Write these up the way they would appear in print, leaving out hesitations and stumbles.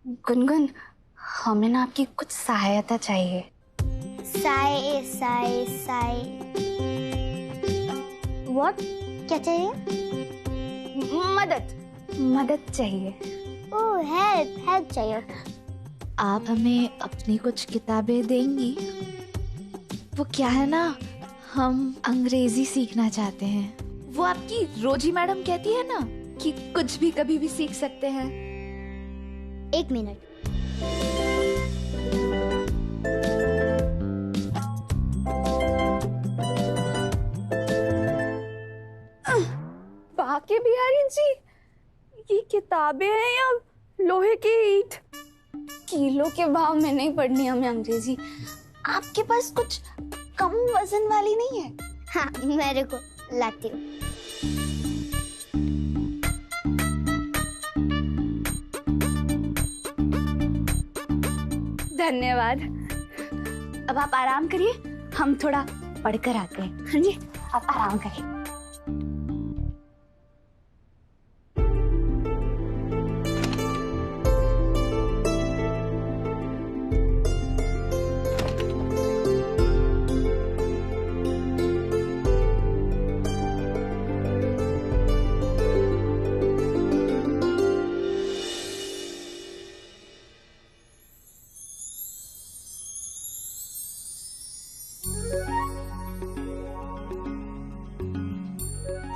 गुनगुन, हमें ना आपकी कुछ सहायता चाहिए। साय साय साय व्हाट? क्या चाहिए? मदद चाहिए। ओह हेल्प चाहिए। आप हमें अपनी कुछ किताबें देंगी? वो क्या है ना, हम अंग्रेजी सीखना चाहते हैं। वो आपकी रोजी मैडम कहती है ना कि कुछ भी कभी भी सीख सकते हैं। 1 मिनट। बाके बिहारी जी, ये किताबें हैं या लोहे की ईंट? किलो के भाव में नहीं पढ़नी हमें अंग्रेजी। आपके पास कुछ कम वजन वाली नहीं है? हाँ, मेरे को लाती हूँ। धन्यवाद। अब आप आराम करिए, हम थोड़ा पढ़कर आते हैं। हाँ जी, आप आराम करिए।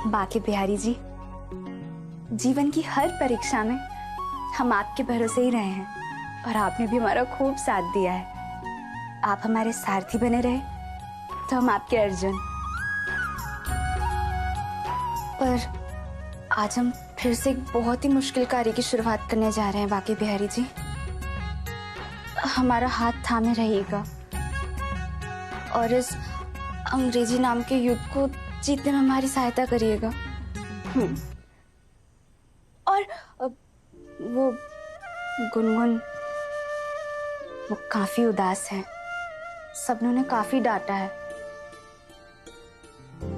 बाके बिहारी जी, जीवन की हर परीक्षा में हम आपके भरोसे ही रहे हैं और आपने भी हमारा खूब साथ दिया है। आप हमारे सारथी बने रहे तो हम आपके अर्जुन। पर आज हम फिर से एक बहुत ही मुश्किल कार्य की शुरुआत करने जा रहे हैं बाके बिहारी जी। हमारा हाथ थामे रहिएगा और इस अंग्रेजी नाम के युद्ध को जीतने में हमारी सहायता करिएगा। और वो गुनगुन, वो काफी उदास है। सबने उन्हें काफी डांटा है।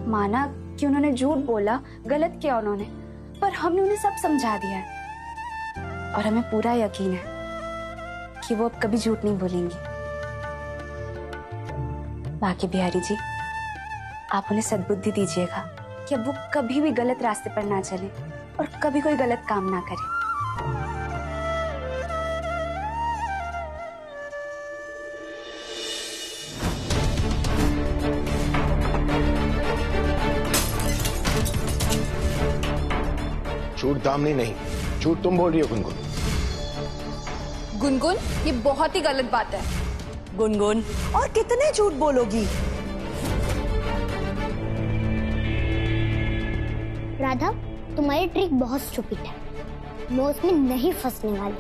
माना कि उन्होंने झूठ बोला, गलत किया उन्होंने, पर हमने उन्हें सब समझा दिया है और हमें पूरा यकीन है कि वो अब कभी झूठ नहीं बोलेंगी। बाके बिहारी जी, आप उन्हें सद्बुद्धि दीजिएगा कि अब वो कभी भी गलत रास्ते पर ना चले और कभी कोई गलत काम ना करे। झूठ दामिनी नहीं, झूठ तुम बोल रही हो गुनगुन। गुनगुन, ये बहुत ही गलत बात है। गुनगुन, और कितने झूठ बोलोगी? राधा, तुम्हारी ट्रिक बहुत स्टूपिड है। मैं उसमें नहीं फंसने वाली।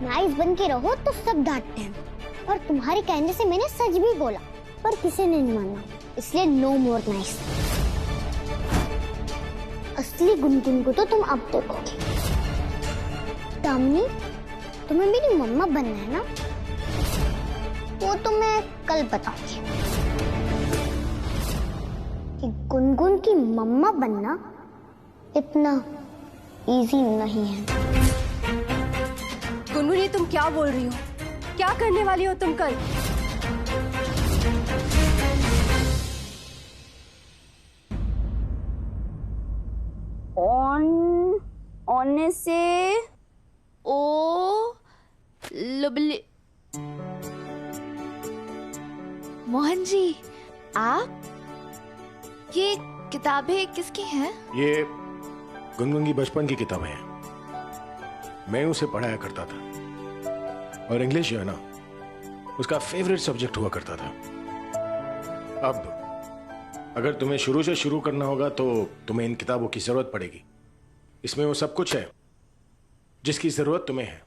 नाइस बन के रहो तो सब डांटते हैं और तुम्हारे कहने से मैंने सच भी बोला पर किसी ने नहीं माना, इसलिए नो मोर नाइस। असली गुनगुन को तो तुम अब देखोगे। दामिनी, तुम्हें मेरी मम्मा बनना है ना? वो तो मैं कल बताऊंगी कि गुनगुन की मम्मा बनना इतना इजी नहीं है। गुनगुन, ये तुम क्या बोल रही हो? क्या करने वाली हो तुम कल? ऑन से ओ लुबली। मोहन जी, आप ये किताबें किसकी हैं? ये गुनगुन की बचपन की किताबें हैं। मैं उसे पढ़ाया करता था और इंग्लिश जो है ना, उसका फेवरेट सब्जेक्ट हुआ करता था। अब अगर तुम्हें शुरू से शुरू करना होगा तो तुम्हें इन किताबों की जरूरत पड़ेगी। इसमें वो सब कुछ है जिसकी जरूरत तुम्हें है।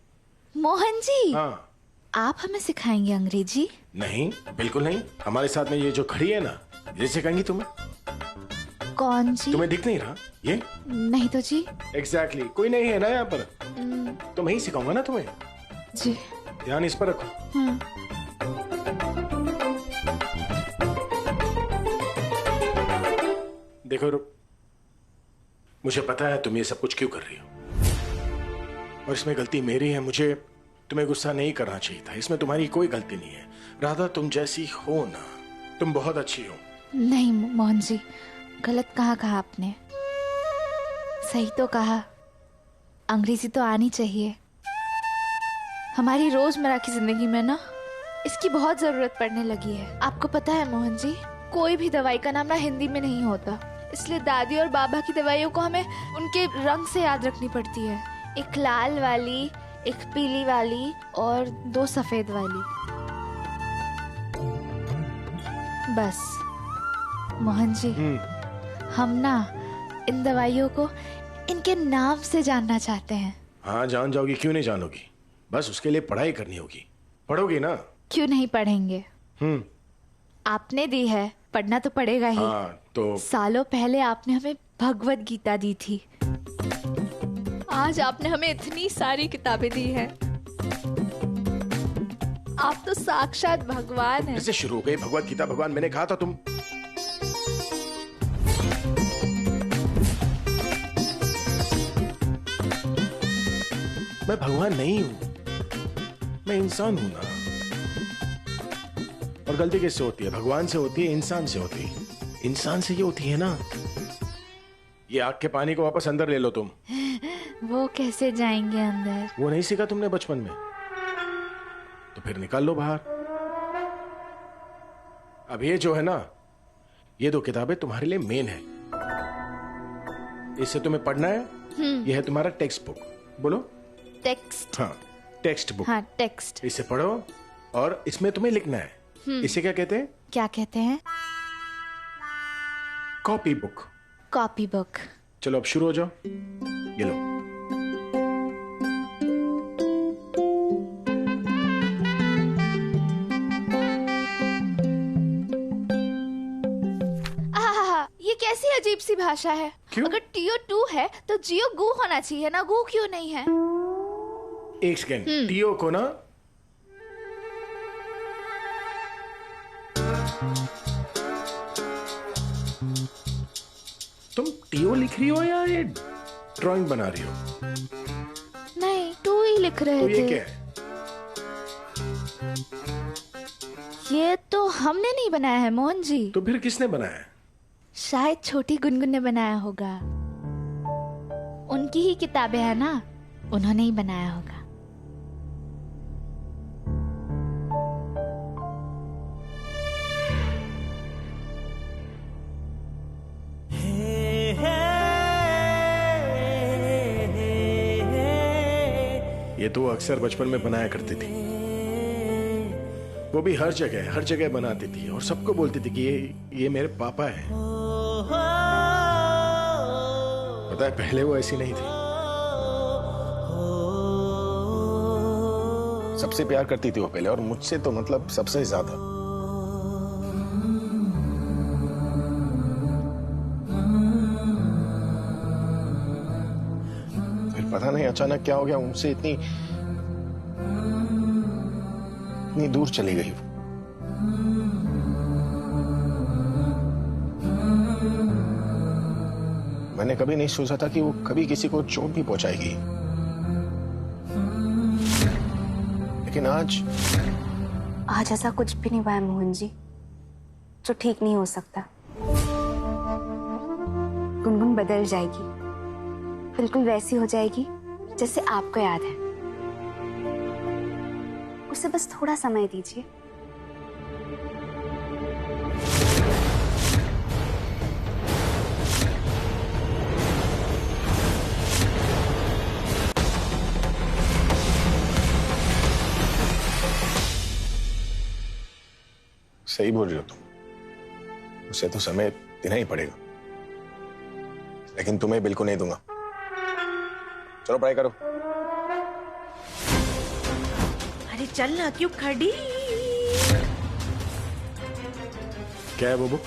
मोहन जी, हाँ। आप हमें सिखाएंगे अंग्रेजी? नहीं, बिल्कुल नहीं। हमारे साथ में ये जो खड़ी है ना, ये सिखाएंगी तुम्हें। कौन जी? तुम्हें दिख नहीं रहा ये? नहीं तो जी। एग्जैक्टली, कोई नहीं है ना यहाँ पर। तो मैं ही सिखाऊंगा ना तुम्हें। जी। ध्यान इस पर रखो। देखो, मुझे पता है तुम ये सब कुछ क्यों कर रही हो। और इसमें गलती मेरी है। मुझे तुम्हें गुस्सा नहीं करना चाहिए था। इसमें तुम्हारी कोई गलती नहीं है। राधा तुम जैसी हो ना, तुम बहुत अच्छी हो। नहीं मोहन जी, गलत कहाँ कहा आपने, सही तो कहा। अंग्रेजी तो आनी चाहिए। हमारी रोजमर्रा की जिंदगी में ना इसकी बहुत जरूरत पड़ने लगी है। आपको पता है मोहन जी, कोई भी दवाई का नाम ना हिंदी में नहीं होता, इसलिए दादी और बाबा की दवाइयों को हमें उनके रंग से याद रखनी पड़ती है। एक लाल वाली, एक पीली वाली और 2 सफेद वाली। बस मोहन जी, हम ना इन दवाइयों को इनके नाम से जानना चाहते हैं। हाँ जान जाओगी, क्यों नहीं जानोगी। बस उसके लिए पढ़ाई करनी होगी। पढ़ोगी ना? क्यों नहीं पढ़ेंगे। आपने दी है, पढ़ना तो पड़ेगा ही। हाँ, तो सालों पहले आपने हमें भगवत गीता दी थी, आज आपने हमें इतनी सारी किताबें दी हैं। आप तो साक्षात भगवान हैं। कैसे शुरू हो गई भगवत गीता? भगवान मैंने कहा था तुम। मैं भगवान नहीं हूं, मैं इंसान हूं ना। और गलती किससे होती है? भगवान से होती है, इंसान से होती है। इंसान से ये होती है ना। ये आग के पानी को वापस अंदर ले लो तुम। वो कैसे जाएंगे अंदर? वो नहीं सीखा तुमने बचपन में? तो फिर निकाल लो बाहर। अब ये जो है ना, ये 2 किताबें तुम्हारे लिए मेन है। इससे तुम्हें पढ़ना है। ये है तुम्हारा टेक्स्ट बुक। बोलो टेक्स्ट। हाँ, टेक्स्ट बुक। हाँ, टेक्स्ट। इसे पढ़ो और इसमें तुम्हें लिखना है। इसे क्या कहते हैं? क्या कहते हैं? Copy book. Copy book. चलो अब शुरू हो जाओ। ये लो। ये कैसी अजीब सी भाषा है। क्यों? अगर टीओ 2 है तो जियो गु होना चाहिए ना, गु क्यों नहीं है? एक सेकेंड, टीओ को ना तुम टीओ लिख रही हो या ये ड्राइंग बना रही हो? नहीं, 2 ही लिख रहे तो थे। ये क्या है? ये तो हमने नहीं बनाया है मोहन जी। तो फिर किसने बनाया है? शायद छोटी गुनगुन ने बनाया होगा। उनकी ही किताबें है ना, उन्होंने ही बनाया होगा। ये तो अक्सर बचपन में बनाया करती थी। वो भी हर जगह बनाती थी और सबको बोलती थी कि ये मेरे पापा हैं। पता है पहले वो ऐसी नहीं थी। सबसे प्यार करती थी वो पहले, और मुझसे तो मतलब सबसे ज्यादा। फिर पता नहीं अचानक क्या हो गया, उनसे इतनी दूर चली गई। मैंने कभी नहीं सोचा था कि वो कभी किसी को चोट भी पहुंचाएगी, लेकिन आज ऐसा कुछ भी नहीं हुआ है मोहन जी जो ठीक नहीं हो सकता। गुनगुन बदल जाएगी, बिल्कुल वैसी हो जाएगी जैसे आपको याद है। उसे बस थोड़ा समय दीजिए। सही बोल रही हो तुम, उसे तो समय देना ही पड़ेगा, लेकिन तुम्हें बिल्कुल नहीं दूंगा। चलो पढ़ाई करो। अरे चल ना, क्यों खड़ी? क्या है वो बुक?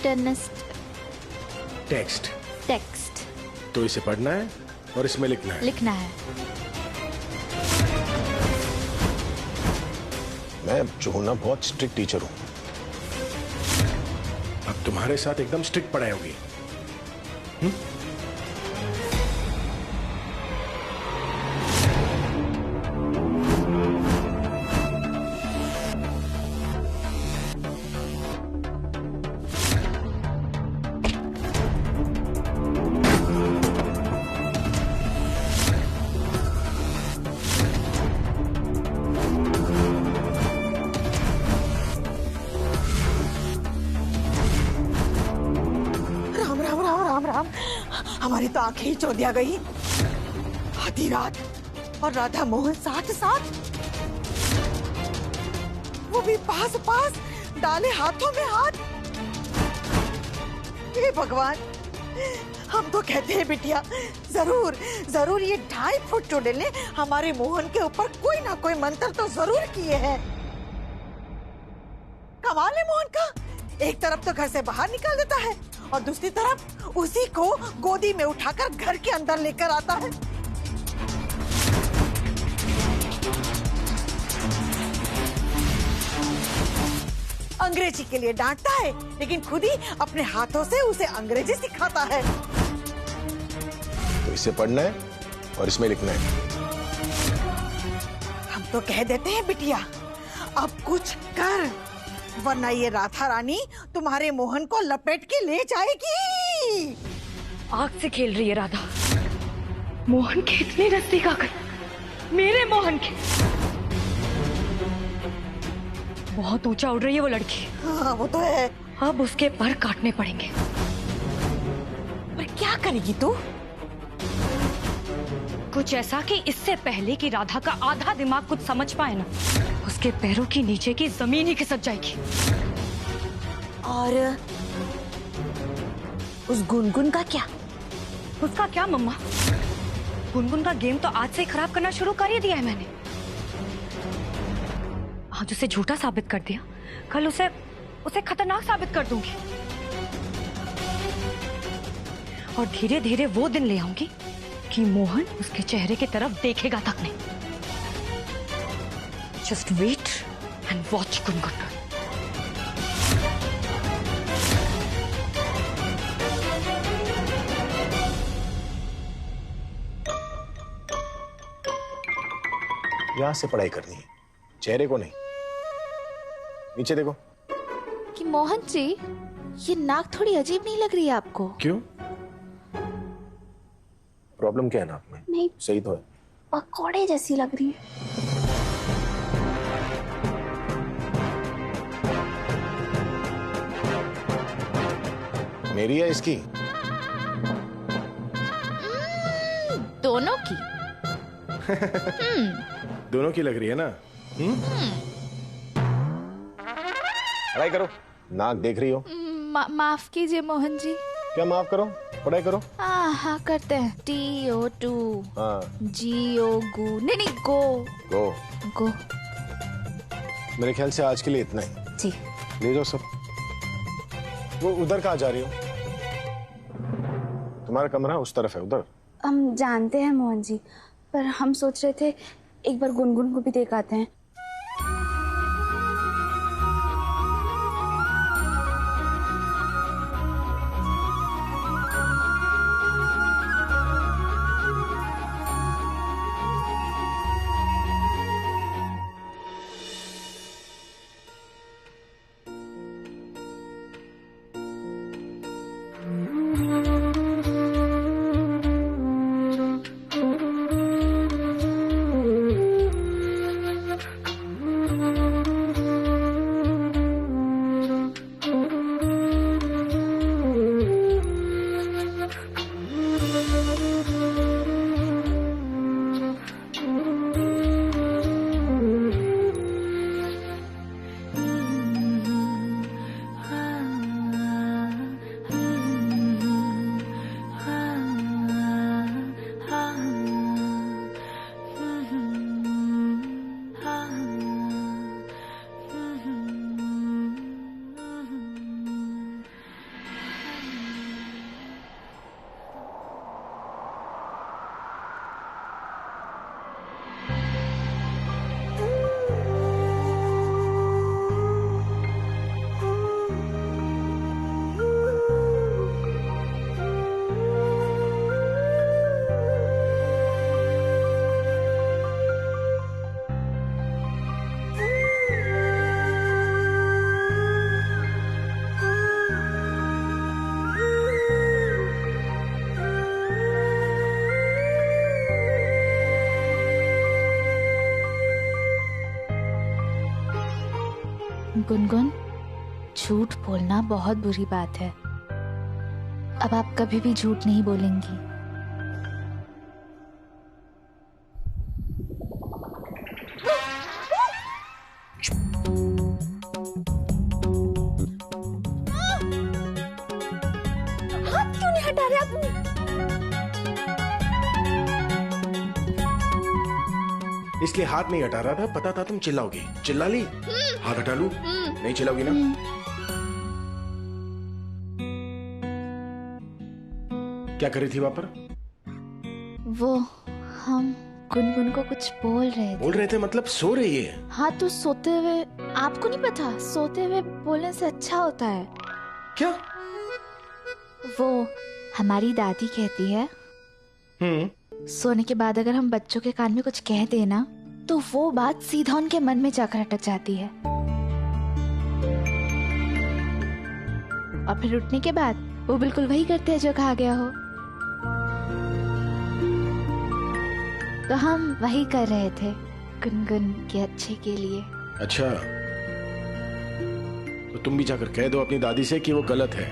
टेक्स्ट। टेक्स्ट। तो इसे पढ़ना है और इसमें लिखना है। लिखना है। मैं जो हूं ना, बहुत स्ट्रिक्ट टीचर हूं। अब तुम्हारे साथ एकदम स्ट्रिक्ट पढ़ाई होगी। आंखें ही चौंधिया गई। आधी रात और राधा मोहन साथ साथ, वो भी पास पास, डाले हाथों में हाथ। हे भगवान, हम तो कहते हैं बिटिया, जरूर जरूर ये 2.5 फुट चुड़ैल ने हमारे मोहन के ऊपर कोई ना कोई मंत्र तो जरूर किए हैं। कमाल है मोहन का, एक तरफ तो घर से बाहर निकाल देता है और दूसरी तरफ उसी को गोदी में उठाकर घर के अंदर लेकर आता है। अंग्रेजी के लिए डांटता है, लेकिन खुद ही अपने हाथों से उसे अंग्रेजी सिखाता है। तो इसे पढ़ना है और इसमें लिखना है। हम तो कह देते हैं बिटिया, अब कुछ कर, वरना ये राधा रानी तुम्हारे मोहन को लपेट के ले जाएगी। आग से खेल रही है राधा। मोहन के इतने नजदीक आकर, मेरे मोहन के। बहुत ऊंचा उड़ रही है वो लड़की। हाँ वो तो है। अब उसके पर काटने पड़ेंगे। पर क्या करेगी तू? कुछ ऐसा कि इससे पहले कि राधा का आधा दिमाग कुछ समझ पाए ना, उसके पैरों की नीचे की जमीन ही खिसक जाएगी। और उस गुनगुन का क्या? उसका क्या मम्मा? गुनगुन का गेम तो आज से ही खराब करना शुरू कर ही दिया है मैंने। आज उसे झूठा साबित कर दिया, कल उसे खतरनाक साबित कर दूंगी। और धीरे धीरे वो दिन ले आऊंगी कि मोहन उसके चेहरे की तरफ देखेगा तक नहीं। Just wait and watch Gungun. यहां से पढ़ाई करनी है, चेहरे को नहीं। नीचे देखो। कि मोहन जी, ये नाक थोड़ी अजीब नहीं लग रही है आपको? क्यों? प्रॉब्लम क्या है नाक में? नहीं, सही तो है। पकौड़े जैसी लग रही है। मेरी है इसकी? दोनों की। दोनों की लग रही है ना? पढ़ाई करो, नाक देख रही हो। माफ कीजिए मोहन जी। क्या माफ करो? पढ़ाई करो। हाँ करते हैं। TO2 हाँ। GO गो, नहीं गो गो। गो। मेरे ख्याल से आज के लिए इतना ही। जी। ले जाओ सब। वो उधर कहाँ जा रही हो? तुम्हारा कमरा उस तरफ है, उधर। हम जानते हैं मोहन जी, पर हम सोच रहे थे एक बार गुनगुन को भी देख आते हैं। गुनगुन, झूठ बोलना बहुत बुरी बात है। अब आप कभी भी झूठ नहीं बोलेंगी। इसलिए हाथ नहीं हटा रहा था, पता था तुम चिल्लाओगी। चिल्ला ली? हाथ हटा लूं? नहीं चिल्लाओगी ना? क्या कर रही थी वहां पर? वो हम गुनगुन को कुछ बोल रहे थे। मतलब सो रही है? हाँ, तो सोते हुए आपको नहीं पता? सोते हुए बोलने से अच्छा होता है। क्या? वो हमारी दादी कहती है सोने के बाद अगर हम बच्चों के कान में कुछ कह दे ना, तो वो बात सीधा उनके मन में जाकर अटक जाती है, और फिर उठने के बाद वो बिल्कुल वही करते हैं जो कहा गया हो। तो हम वही कर रहे थे गुनगुन के अच्छे के लिए। अच्छा, तो तुम भी जाकर कह दो अपनी दादी से कि वो गलत है।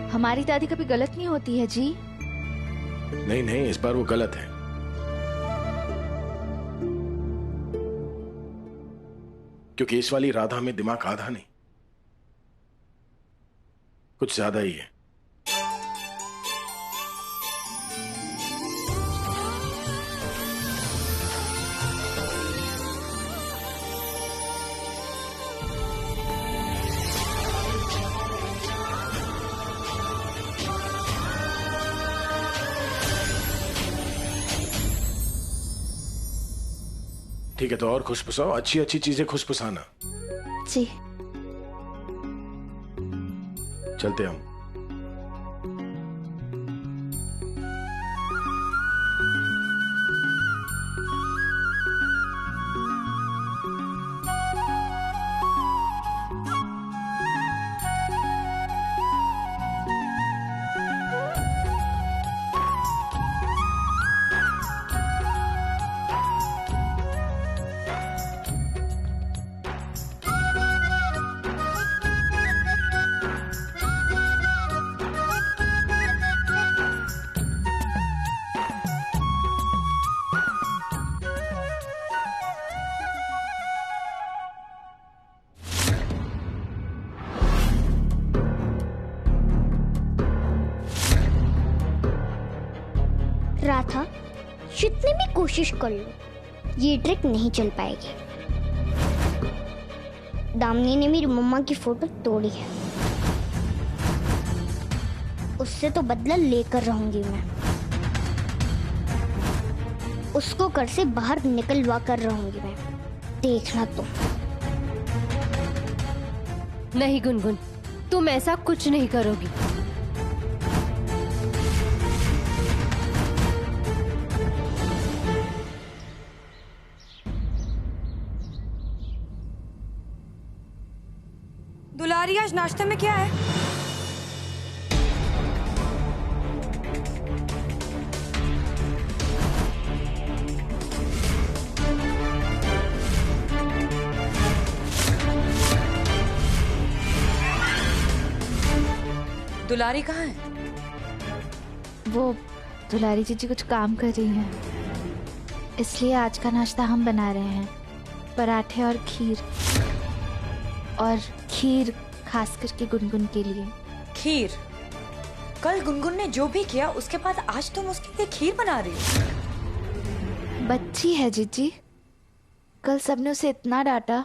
हमारी दादी कभी गलत नहीं होती है जी। नहीं नहीं, इस बार वो गलत है। क्योंकि इस वाली राधा में दिमाग आधा नहीं, कुछ ज्यादा ही है। ठीक है, तो और खुशफुसाओ, अच्छी अच्छी चीजें खुशफुसाना। जी। चलते हम। राधा, जितनी भी कोशिश कर लो, ये ट्रिक नहीं चल पाएगी। दामिनी ने मेरी मम्मा की फोटो तोड़ी है, उससे तो बदला लेकर रहूंगी मैं। उसको घर से बाहर निकलवा कर रहूंगी मैं, देखना तुम। नहीं गुनगुन, तुम ऐसा कुछ नहीं करोगी। दुलारी, आज नाश्ते में क्या है? दुलारी कहाँ है? वो दुलारी जीजी कुछ काम कर रही हैं, इसलिए आज का नाश्ता हम बना रहे हैं, पराठे और खीर। और खीर खास करके गुनगुन के लिए। खीर? कल गुनगुन ने जो भी किया उसके बाद आज तुम उसके लिए खीर बना रही हो? बच्ची है जीजी, कल सबने उसे इतना डांटा,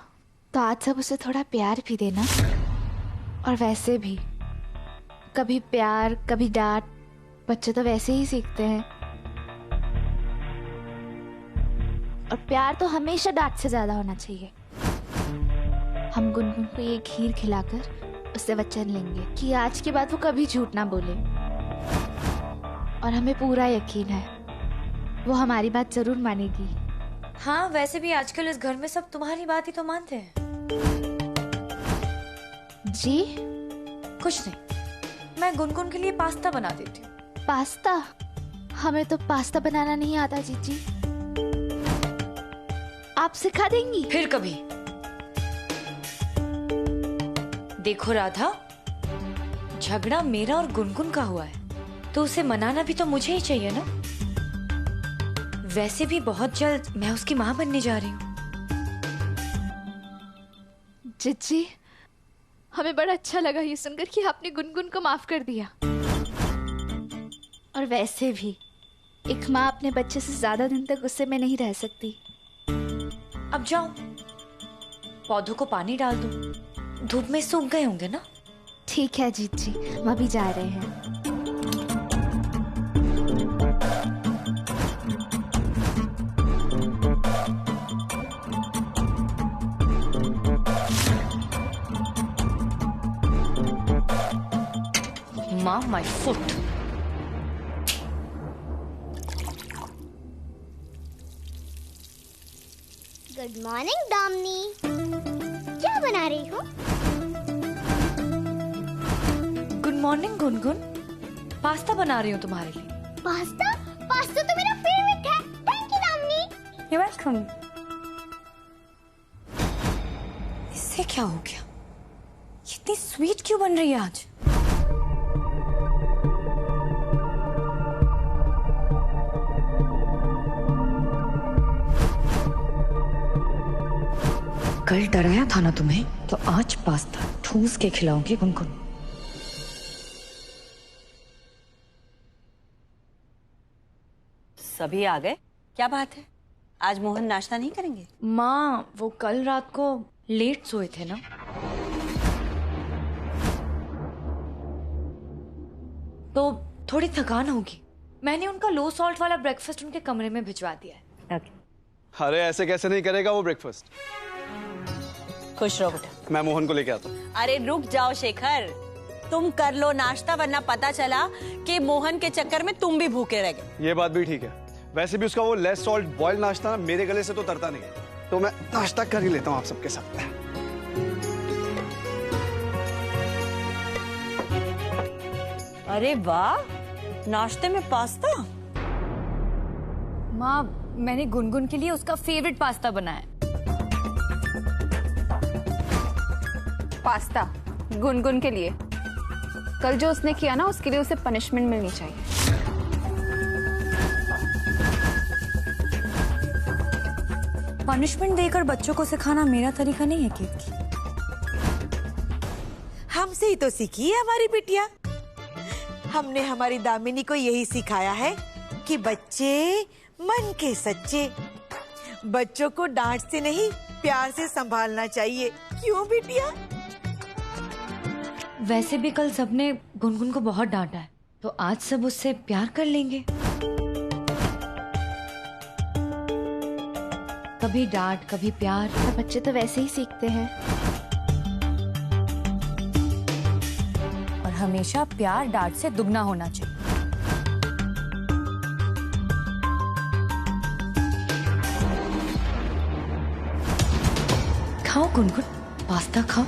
तो आज सब उसे थोड़ा प्यार भी देना। और वैसे भी कभी प्यार कभी डांट, बच्चे तो वैसे ही सीखते हैं। और प्यार तो हमेशा डांट से ज्यादा होना चाहिए। हम गुनगुन को ये खीर खिलाकर उससे वचन लेंगे कि आज के बाद वो कभी झूठ ना बोले। और हमें पूरा यकीन है वो हमारी बात जरूर मानेगी। हाँ, वैसे भी आजकल इस घर में सब तुम्हारी बात ही तो मानते हैं। जी? कुछ नहीं, मैं गुनगुन के लिए पास्ता बना देती हूँ। पास्ता? हमें तो पास्ता बनाना नहीं आता जीजी। आप सिखा देंगी? फिर कभी। देखो राधा, झगड़ा मेरा और गुनगुन का हुआ है, तो उसे मनाना भी तो मुझे ही चाहिए ना। वैसे भी बहुत जल्द मैं उसकी माँ बनने जा रही हूँ। जीजी, हमें बड़ा अच्छा लगा ये सुनकर कि आपने गुनगुन को माफ कर दिया। और वैसे भी एक माँ अपने बच्चे से ज्यादा दिन तक गुस्से में नहीं रह सकती। अब जाओ, पौधों को पानी डाल दो, धूप में सूख गए होंगे ना। ठीक है जीत जी, हम अभी जा रहे हैं। माँ, my foot. Good morning Damini, क्या बना रही हो? गुड मॉर्निंग गुनगुन, पास्ता बना रही हूँ तुम्हारे लिए। पास्ता? पास्ता तो मेरा फेवरेट है। Thank you Damini. You welcome. इससे क्या हो गया? इतनी स्वीट क्यों बन रही है आज? कल डराया था ना तुम्हें, तो आज पास्ता ठूस के खिलाऊंगी गुनगुन। सभी आ गए? क्या बात है, आज मोहन नाश्ता नहीं करेंगे? माँ, वो कल रात को लेट सोए थे ना, तो थोड़ी थकान होगी। मैंने उनका लो सॉल्ट वाला ब्रेकफास्ट उनके कमरे में भिजवा दिया है। अरे ऐसे कैसे नहीं करेगा वो ब्रेकफास्ट? खुश रहो बेटा। मैं मोहन को लेके आता हूँ। अरे रुक जाओ शेखर, तुम कर लो नाश्ता, वरना पता चला कि मोहन के चक्कर में तुम भी भूखे रह गए। ये बात भी ठीक है। वैसे भी उसका वो लेस सॉल्ट बॉइल्ड नाश्ता ना मेरे गले से तो तरता नहीं है, तो मैं नाश्ता कर ही लेता हूँ आप सबके साथ। अरे वाह, नाश्ते में पास्ता। माँ, मैंने गुनगुन के लिए उसका फेवरेट पास्ता बनाया। पास्ता गुनगुन के लिए? कल जो उसने किया ना, उसके लिए उसे पनिशमेंट मिलनी चाहिए। पनिशमेंट देकर बच्चों को सिखाना मेरा तरीका नहीं है कीर्ति। हमसे ही तो सीखी है हमारी बिटिया। हमने हमारी दामिनी को यही सिखाया है कि बच्चे मन के सच्चे, बच्चों को डांट से नहीं प्यार से संभालना चाहिए। क्यों बिटिया? वैसे भी कल सबने गुनगुन को बहुत डांटा है, तो आज सब उससे प्यार कर लेंगे। कभी डांट, कभी प्यार। और बच्चे तो वैसे ही सीखते हैं। और हमेशा प्यार डांट से दुगना होना चाहिए। खाओ गुनगुन, पास्ता खाओ।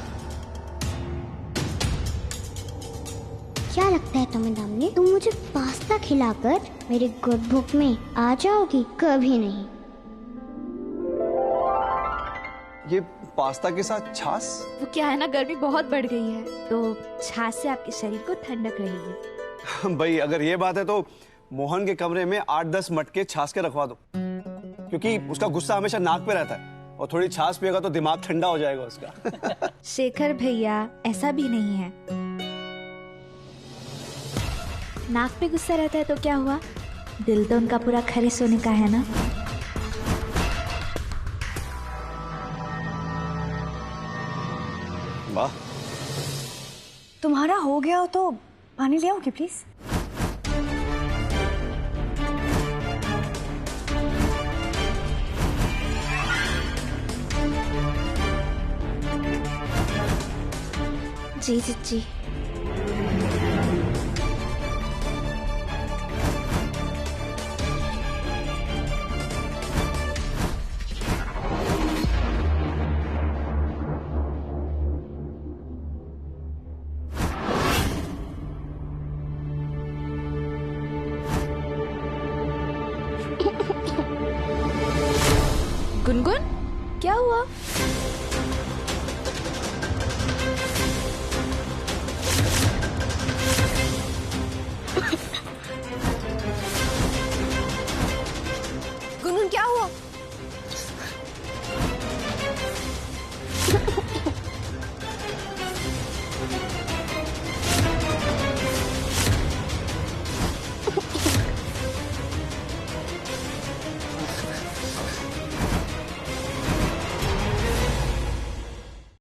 क्या लगता है तुम्हें दामिनी, तुम मुझे पास्ता खिलाकर मेरी गुड बुक में आ जाओगी? कभी नहीं। ये पास्ता के साथ छाछ? वो क्या है ना, गर्मी बहुत बढ़ गई है, तो छाछ से आपके शरीर को ठंडक रहेगी। भाई अगर ये बात है तो मोहन के कमरे में 8-10 मटके छाछ के रखवा दो, क्योंकि उसका गुस्सा हमेशा नाक पे रहता है, और थोड़ी छाछ पिएगा तो दिमाग ठंडा हो जाएगा उसका। शेखर भैया, ऐसा भी नहीं है। नाक पे गुस्सा रहता है तो क्या हुआ, दिल तो उनका पूरा खरे सोने का है ना। वाह। तुम्हारा हो गया हो तो पानी ले आओगे प्लीज। जी जी जी। गुनगुन, क्या हुआ?